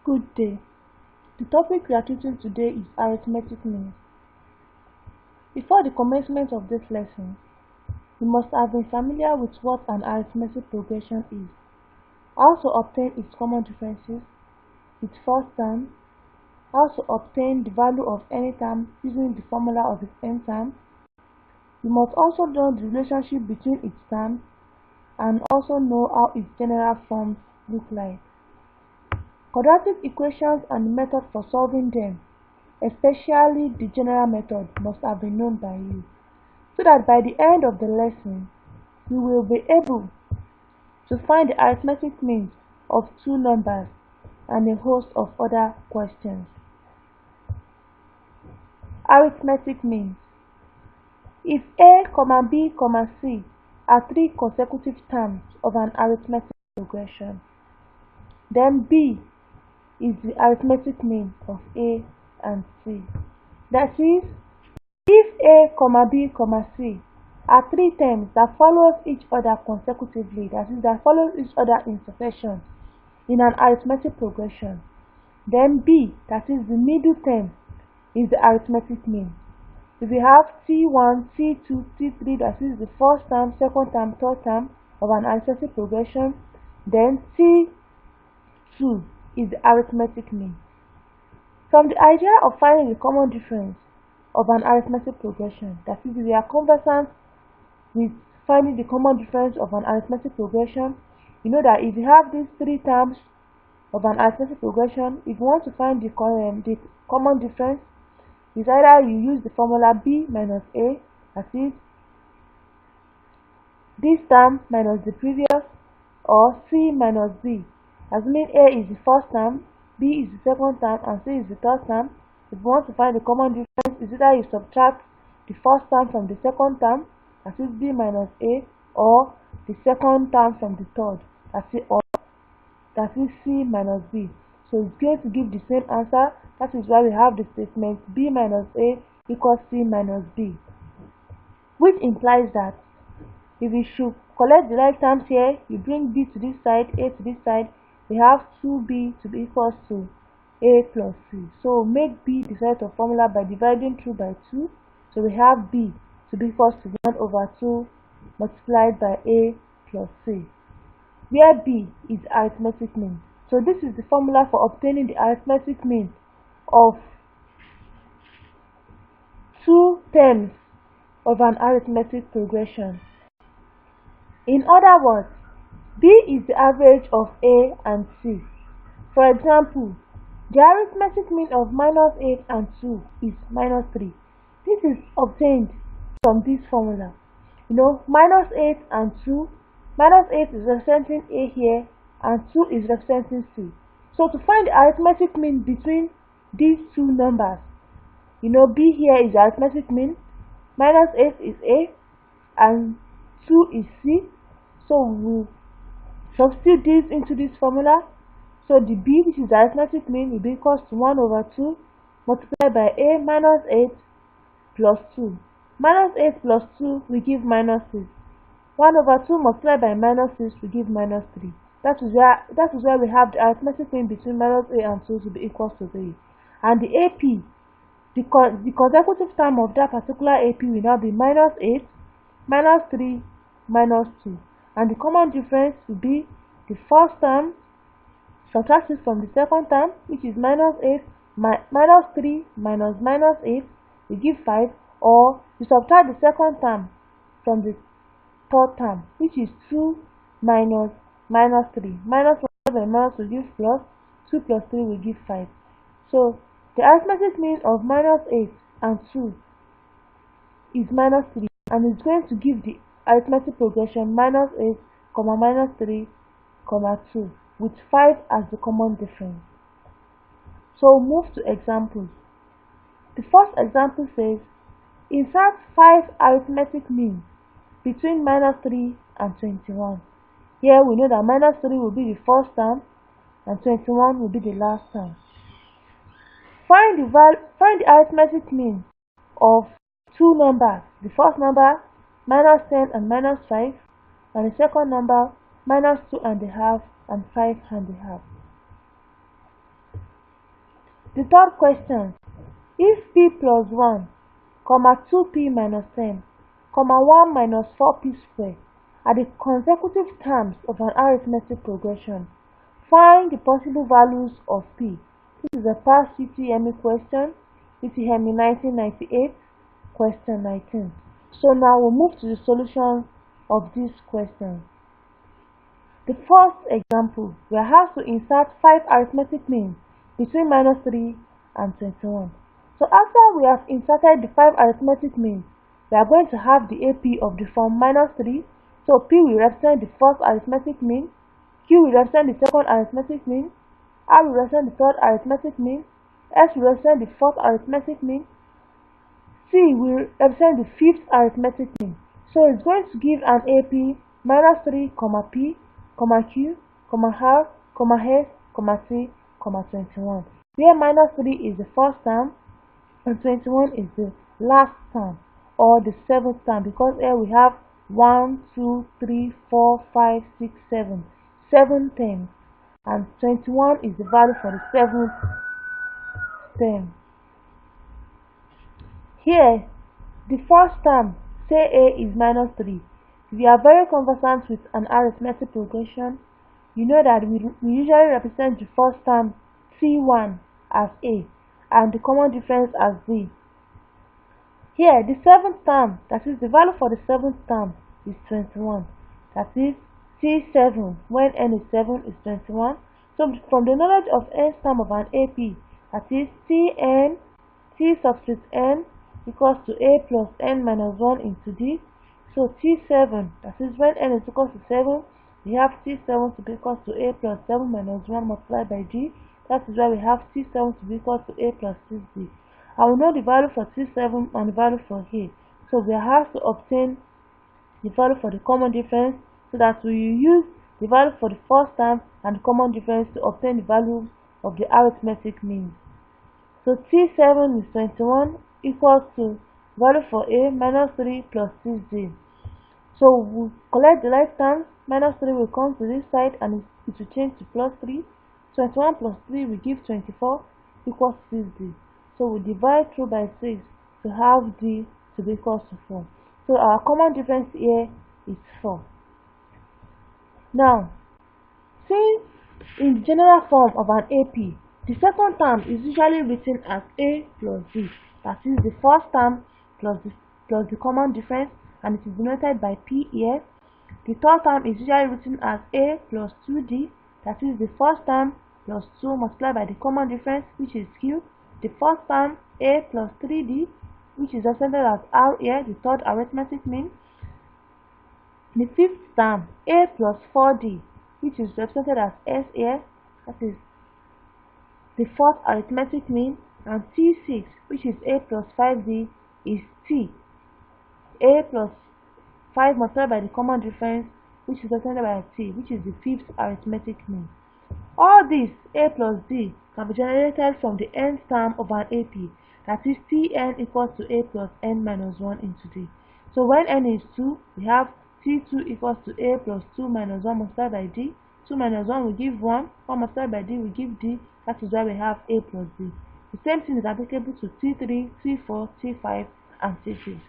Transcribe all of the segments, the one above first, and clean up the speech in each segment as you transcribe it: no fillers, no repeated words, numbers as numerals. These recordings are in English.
Good day. The topic we are treating today is arithmetic means. Before the commencement of this lesson, you must have been familiar with what an arithmetic progression is, how to obtain its common differences, its first term, how to obtain the value of any term using the formula of its nth term. You must also know the relationship between its terms and also know how its general forms look like. Quadratic equations and the method for solving them, especially the general method, must have been known by you, so that by the end of the lesson, you will be able to find the arithmetic means of two numbers and a host of other questions. Arithmetic means. If A, B, C are three consecutive terms of an arithmetic progression, then B is the arithmetic mean of A and C. That is, if A, B, C are three terms that follows each other consecutively, that is, that follows each other in succession in an arithmetic progression, then B, that is the middle term, is the arithmetic mean. If we have C1, C2, C3, that is the first term, second term, third term of an arithmetic progression, then C2 is the arithmetic mean. From the idea of finding the common difference of an arithmetic progression, that is, if we are conversant with finding the common difference of an arithmetic progression, you know that if you have these three terms of an arithmetic progression, if you want to find the common difference, is either you use the formula B minus A, that is, this term minus the previous, or C minus B, assuming A is the first term, B is the second term, and C is the third term. If you want to find the common difference, is either you subtract the first term from the second term, that is B minus A, or the second term from the third, that is C minus B. So it's going to give the same answer. That is why we have the statement B minus A equals C minus B, which implies that if we should collect the like terms here, you bring B to this side, A to this side, we have 2B to be equals to A plus C. So make B the set of formula by dividing through by 2. So we have B to be equals to 1 over 2 multiplied by A plus C, where B is arithmetic mean. So this is the formula for obtaining the arithmetic mean of two terms of an arithmetic progression. In other words, B is the average of A and C. For example, the arithmetic mean of minus 8 and 2 is minus 3. This is obtained from this formula. You know, minus 8 and 2, minus 8 is representing A here and 2 is representing C. So to find the arithmetic mean between these two numbers, you know, B here is the arithmetic mean, minus 8 is A and 2 is C. So we will substitute this into this formula. So the B, which is the arithmetic mean, will be equals to 1 over 2 multiplied by A minus 8 plus 2. Minus 8 plus 2 will give minus 6. 1 over 2 multiplied by minus 6 will give minus 3. That is where we have the arithmetic mean between minus A and 2 to be equals to 3. And the AP, the consecutive term of that particular AP will now be minus 8, minus 3, minus 2. And the common difference will be the first term subtracted from the second term, which is minus 8, minus 3 minus minus 8 will give 5, or you subtract the second term from the third term, which is 2 minus minus 3. Minus 1 by minus will give plus, 2 plus 3 will give 5. So the arithmetic mean of minus 8 and 2 is minus 3, and it's going to give the arithmetic progression minus 8, minus 3, 2, with 5 as the common difference. So move to examples. The first example says, insert 5 arithmetic means between minus 3 and 21. Here we know that minus 3 will be the first term and 21 will be the last term. Find the arithmetic mean of two numbers. The first number, minus 10 and minus 5, and the second number, minus 2 and a half and 5 and a half. The third question, if p plus 1, 2p minus 10, 1 minus 4p squared are the consecutive terms of an arithmetic progression, find the possible values of p. This is a past UTME question, UTME 1998, question 19. So now we'll move to the solution of these questions. The first example, we are asked to insert 5 arithmetic means between -3 and 21. So after we have inserted the 5 arithmetic means, we are going to have the AP of the form -3. So P will represent the first arithmetic mean, Q will represent the second arithmetic mean, R will represent the third arithmetic mean, S will represent the fourth arithmetic mean, C will represent the fifth arithmetic mean. So it's going to give an AP -3, P, Q, R, S, T, 21, where -3 is the first term and 21 is the last term or the seventh term, because here we have 1, 2, 3, 4, 5, 6, 7, 7 terms, and 21 is the value for the seventh term. Here, the first term, say A is -3. If you are very conversant with an arithmetic progression, you know that we usually represent the first term C1 as A and the common difference as Z. Here, the seventh term, that is the value for the seventh term, is 21. That is C7 when n is 7 is 21. So from the knowledge of nth term of an AP, that is Tn, T subscript n equals to A plus n minus 1 into D. So T7, that is when n is equal to 7, we have T7 to be equal to A plus 7 minus 1 multiplied by D. That is why we have T7 to be equal to A plus 6D. I will know the value for T7 and the value for A. So we have to obtain the value for the common difference, so that we will use the value for the first term and the common difference to obtain the value of the arithmetic means. So T7 is 21 equals to value for A -3 plus 6D. So we'll collect the like terms. -3 will come to this side and it will change to +3. 21 plus 3 will give 24 equals 6D. So we divide through by 6 to have D to be equal to 4. So our common difference here is 4. Now, since in the general form of an AP, the second term is usually written as A plus D. That is the first term plus the common difference, and it is denoted by P here. The third term is usually written as A plus 2D. That is the first term plus 2 multiplied by the common difference, which is Q. The first term, A plus 3D, which is represented as R here, the third arithmetic mean. The fifth term, A plus 4D, which is represented as S here, that is the fourth arithmetic mean. And T6, which is A plus 5D, is T. A plus 5 multiplied by the common difference, which is represented by T, which is the fifth arithmetic mean. All this, A plus D, can be generated from the nth term of an AP, that is Tn equals to A plus n minus 1 into D. So when n is 2, we have T2 equals to A plus 2 minus 1 multiplied by D. 2 minus 1 will give 1, 1 multiplied by D will give D, that is why we have A plus D. The same thing is applicable to T3, T4, T5, and T6.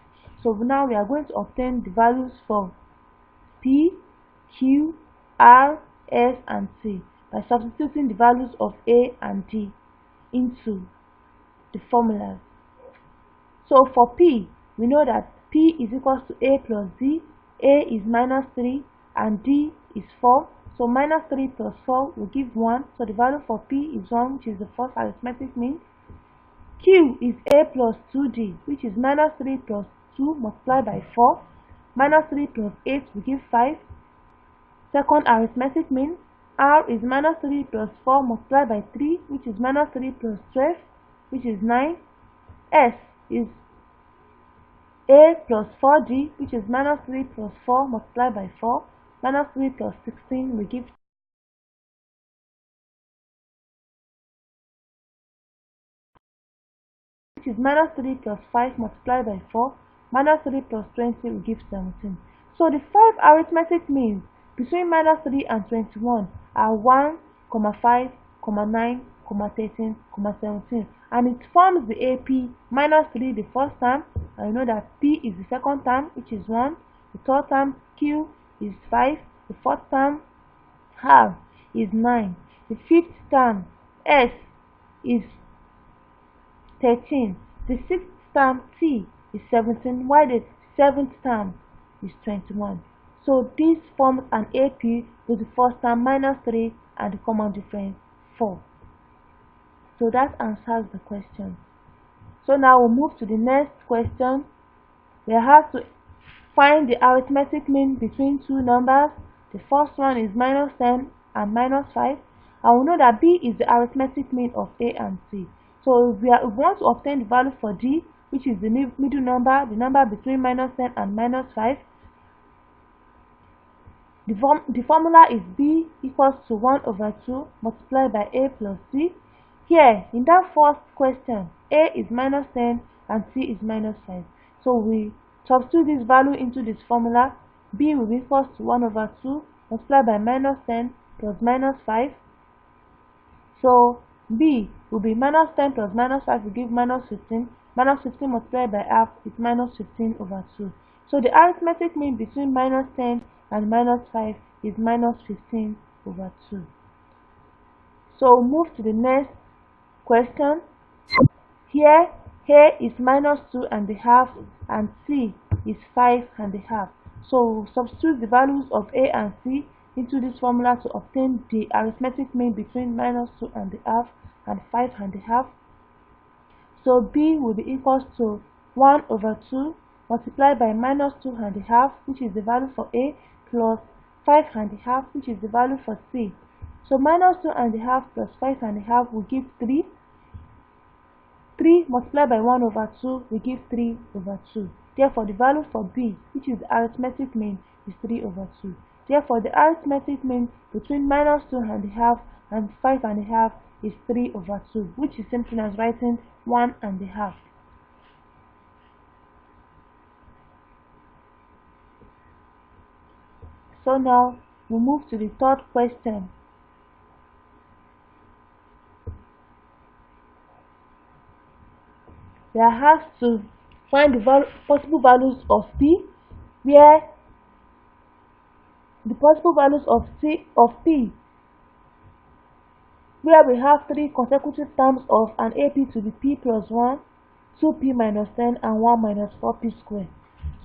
So now we are going to obtain the values for P, Q, R, S, and T by substituting the values of A and D into the formulas. So for P, we know that P is equal to A plus D, A is -3, and D is 4. So -3 plus 4 will give 1. So the value for P is 1, which is the first arithmetic mean. Q is A plus 2D, which is -3 plus 2 multiplied by 4. -3 plus 8 will give 5. Second arithmetic mean. R is -3 plus 4 multiplied by 3, which is -3 plus 12, which is 9. S is A plus 4D, which is -3 plus 4 multiplied by 4. -3 plus 16 will give which is -3 plus 5 multiplied by 4. -3 plus 20 will give 17. So the 5 arithmetic means between -3 and 21 are 1, 5, 9, 13, 17, and it forms the AP minus 3 the first term, and you know that P is the second term, which is 1, the third term Q is 5, the fourth term half is 9, the fifth term S is 13, the sixth term T is 17, while the seventh term is 21. So this forms an AP with the first term minus 3 and the common difference 4. So that answers the question. So now we'll move to the next question. We have to find the arithmetic mean between two numbers. The first one is minus 10 and minus 5. And we know that B is the arithmetic mean of A and C. So if we want to obtain the value for D, which is the middle number, the number between minus 10 and minus 5, the formula is B equals to 1 over 2 multiplied by A plus C. Here, in that first question, A is minus 10 and C is minus 5. So we substitute this value into this formula. B will be equals to 1 over 2 multiplied by minus 10 plus minus 5. So B will be minus 10 plus minus 5 will give minus 15. Minus 15 multiplied by half is minus 15 over 2. So the arithmetic mean between minus 10 and minus 5 is minus 15 over 2. So move to the next question. Here A is minus 2 and a half and C is 5 and a half. So substitute the values of A and C into this formula to obtain the arithmetic mean between minus 2 and a half and 5 and a half. So B will be equals to 1 over 2 multiplied by minus 2 and a half, which is the value for A, plus 5 and a half, which is the value for C. So minus 2 and a half plus 5 and a half will give 3. 3 multiplied by 1 over 2 will give 3 over 2. Therefore, the value for B, which is the arithmetic mean, is 3 over 2. Therefore, the arithmetic mean between minus 2 and a half and 5 and a half is 3 over 2, which is simple as writing 1 and a half. So now we move to the third question. We are asked to find the possible values of P, where the possible values of P, where we have 3 consecutive terms of an AP to the P plus 1, 2P minus 10, and 1 minus 4P squared.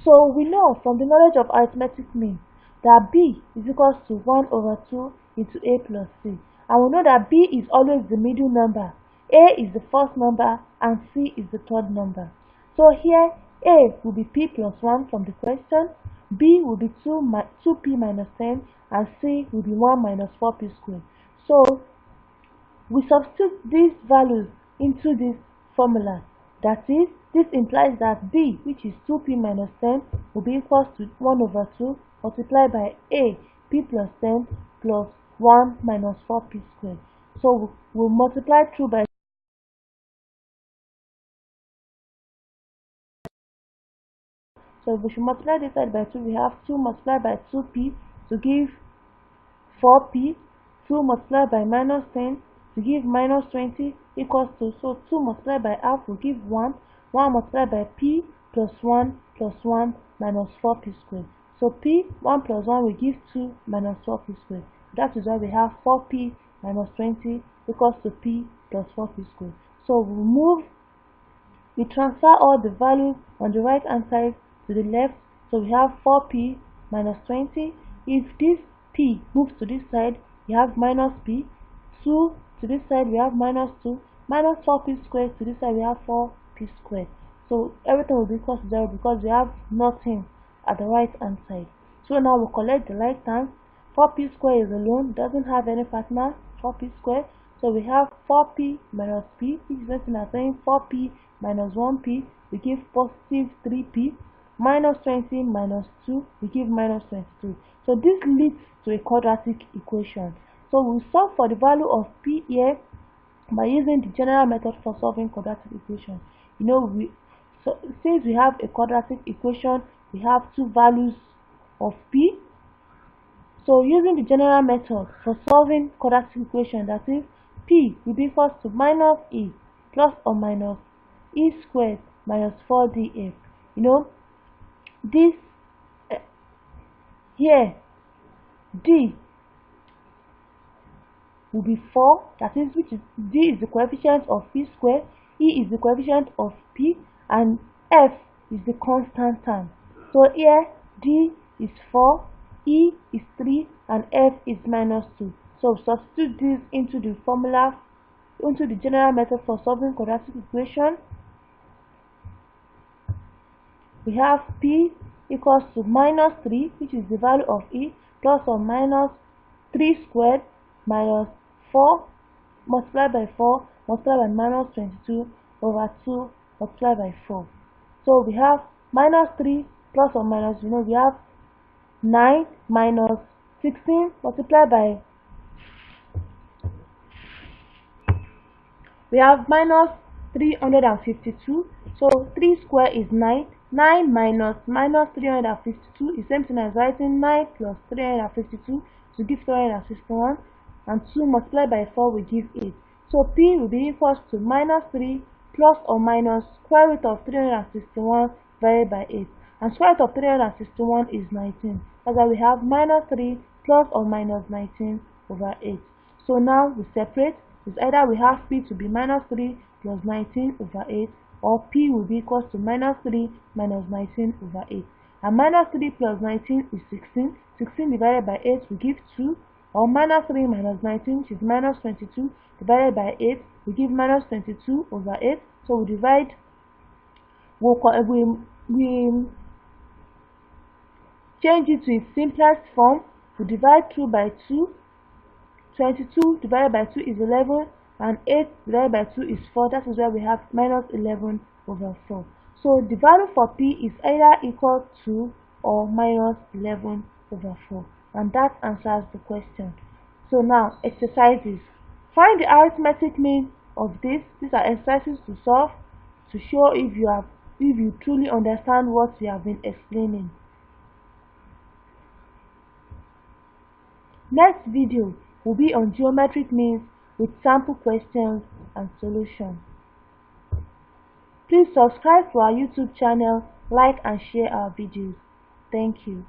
So we know from the knowledge of arithmetic mean that B is equals to 1 over 2 into A plus C. And we know that B is always the middle number, A is the first number, and C is the third number. So here A will be P plus 1 from the question, B will be 2P minus 10, and C will be 1 minus 4P squared. So we substitute these values into this formula. That is, this implies that B, which is 2P minus 10, will be equals to 1 over 2 multiplied by A, P plus 10 plus 1 minus 4P squared. So we'll multiply through by So if we should multiply this side by 2, we have 2 multiplied by 2P to give 4P, 2 multiplied by minus 10 to give minus 20 equals to, so 2 multiplied by half will give 1, 1 multiplied by P plus 1 minus 4P squared. So P, 1 plus 1 will give 2 minus 4P squared. That is why we have 4P minus 20 equals to P plus 4P squared. So we transfer all the values on the right hand side to the left. So we have 4P minus 20. If this P moves to this side, we have minus P. 2 to this side, we have minus 2. Minus 4P squared to this side, we have 4P squared. So everything will be equal to 0 because we have nothing at the right hand side. So now we collect the right terms. 4P squared is alone, doesn't have any partner, 4P squared. So we have 4P minus P, which is nothing as saying 4P minus 1P, we give positive 3P, minus 20 minus 2, we give minus 22. So this leads to a quadratic equation. So we solve for the value of P here by using the general method for solving quadratic equation. You know, since we have a quadratic equation, we have two values of P. So using the general method for solving quadratic equation, that is P will be equals to minus E plus or minus E squared minus 4DF. You know, this here, D will be 4, that is, which is D is the coefficient of P squared, E is the coefficient of P, and F is the constant term. So here D is 4, E is 3, and F is minus 2. So substitute this into the formula, into the general method for solving quadratic equation. We have P equals to minus 3, which is the value of E, plus or minus 3 squared minus 4 multiplied by 4 multiplied by minus 22 over 2 multiplied by 4. So we have minus 3 plus or minus, we have 9 minus 16 multiplied by, we have minus 352. So 3 square is 9. 9 minus 352 is same thing as writing 9 plus 352 to give 361, and 2 multiplied by 4 will give 8. So P will be equals to minus 3 plus or minus square root of 361 divided by 8. And square root of 361 is 19. That's why we have minus 3 plus or minus 19 over 8. So now we separate. It's either we have P to be minus 3 plus 19 over 8, or P will be equals to minus 3 minus 19 over 8. And minus 3 plus 19 is 16. 16 divided by 8 will give 2. Or minus 3 minus 19, which is minus 22, divided by 8 will give minus 22 over 8. So we divide, we change it to its simplest form. We divide 2 by 2. 22 divided by 2 is 11, and 8 divided by 2 is 4. That is why we have minus 11 over 4. So the value for P is either equal to or minus 11 over 4. And that answers the question. So now, exercises. Find the arithmetic mean of this. These are exercises to solve to show if you truly understand what we have been explaining. Next video will be on geometric means with sample questions and solutions. Please subscribe to our YouTube channel, like and share our videos. Thank you.